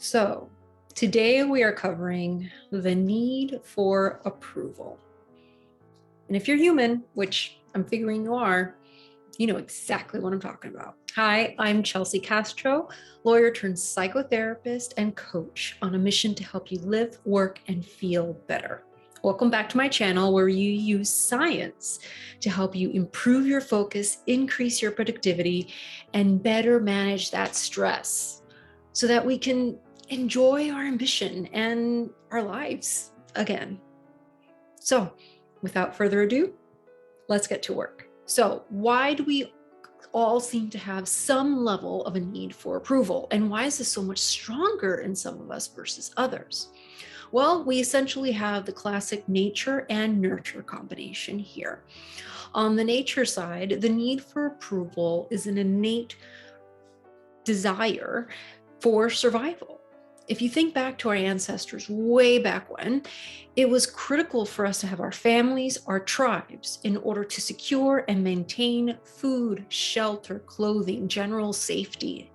So, today we are covering the need for approval. And if you're human, which I'm figuring you are, you know exactly what I'm talking about. Hi, I'm Chelsea Castro, lawyer turned psychotherapist and coach on a mission to help you live, work, and feel better. Welcome back to my channel where you use science to help you improve your focus, increase your productivity, and better manage that stress so that we can enjoy our ambition and our lives again. So, without further ado, let's get to work. So, why do we all seem to have some level of a need for approval? And why is this so much stronger in some of us versus others? Well, we essentially have the classic nature and nurture combination here. On the nature side, the need for approval is an innate desire for survival. If you think back to our ancestors way back when, it was critical for us to have our families, our tribes, in order to secure and maintain food, shelter, clothing, general safety.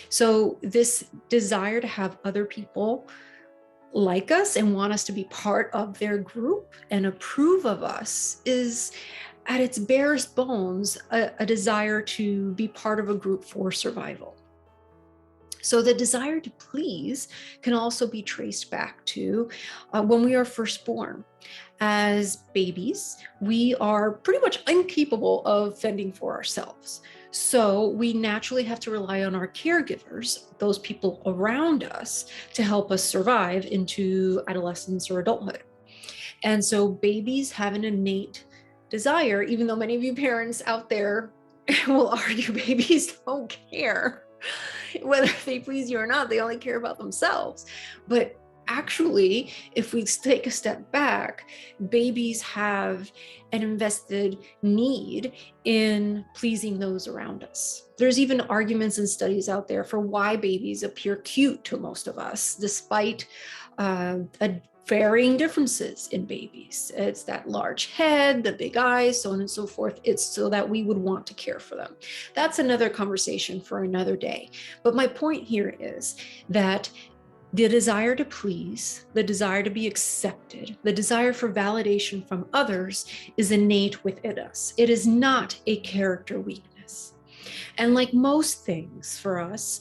So this desire to have other people like us and want us to be part of their group and approve of us is at its barest bones a desire to be part of a group for survival. So the desire to please can also be traced back to when we are first born. As babies, we are pretty much incapable of fending for ourselves. So we naturally have to rely on our caregivers, those people around us, to help us survive into adolescence or adulthood. And so babies have an innate desire, even though many of you parents out there will argue babies don't care whether they please you or not, they only care about themselves. But actually, if we take a step back, babies have an invested need in pleasing those around us. There's even arguments and studies out there for why babies appear cute to most of us, despite varying differences in babies. It's that large head, the big eyes, so on and so forth. It's so that we would want to care for them. That's another conversation for another day. But my point here is that the desire to please, the desire to be accepted, the desire for validation from others is innate within us. It is not a character weakness. And like most things for us,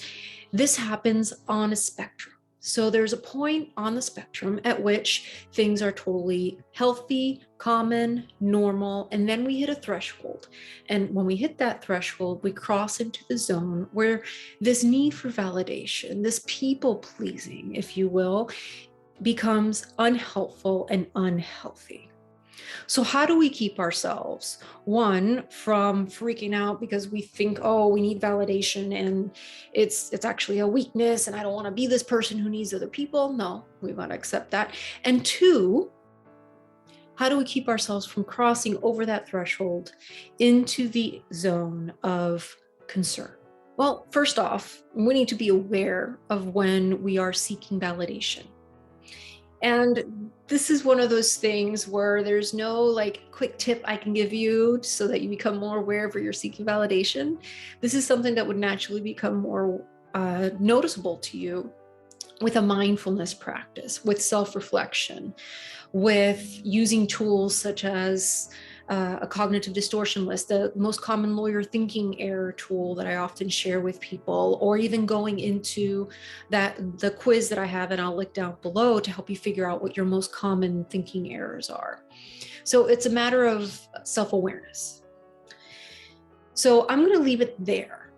this happens on a spectrum. So there's a point on the spectrum at which things are totally healthy, common, normal, and then we hit a threshold. And when we hit that threshold, we cross into the zone where this need for validation, this people pleasing, if you will, becomes unhelpful and unhealthy. So how do we keep ourselves, one, from freaking out because we think, oh, we need validation and it's actually a weakness and I don't want to be this person who needs other people? No, we want to accept that. And two, how do we keep ourselves from crossing over that threshold into the zone of concern? Well, first off, we need to be aware of when we are seeking validation. And this is one of those things where there's no like quick tip I can give you so that you become more aware of where you're seeking validation. This is something that would naturally become more noticeable to you with a mindfulness practice, with self-reflection, with using tools such as a cognitive distortion list, the most common lawyer thinking error tool that I often share with people, or even going into the quiz that I have, and I'll link down below to help you figure out what your most common thinking errors are. So it's a matter of self-awareness. So I'm going to leave it there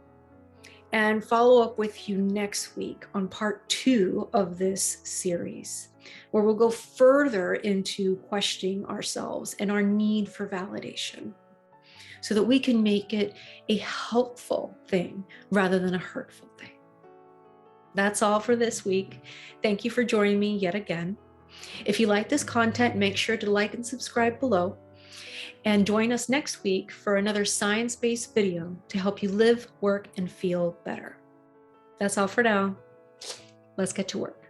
and follow up with you next week on part 2 of this series, where we'll go further into questioning ourselves and our need for validation so that we can make it a helpful thing rather than a hurtful thing. That's all for this week. Thank you for joining me yet again. If you like this content, make sure to like and subscribe below. And join us next week for another science-based video to help you live, work, and feel better. That's all for now. Let's get to work.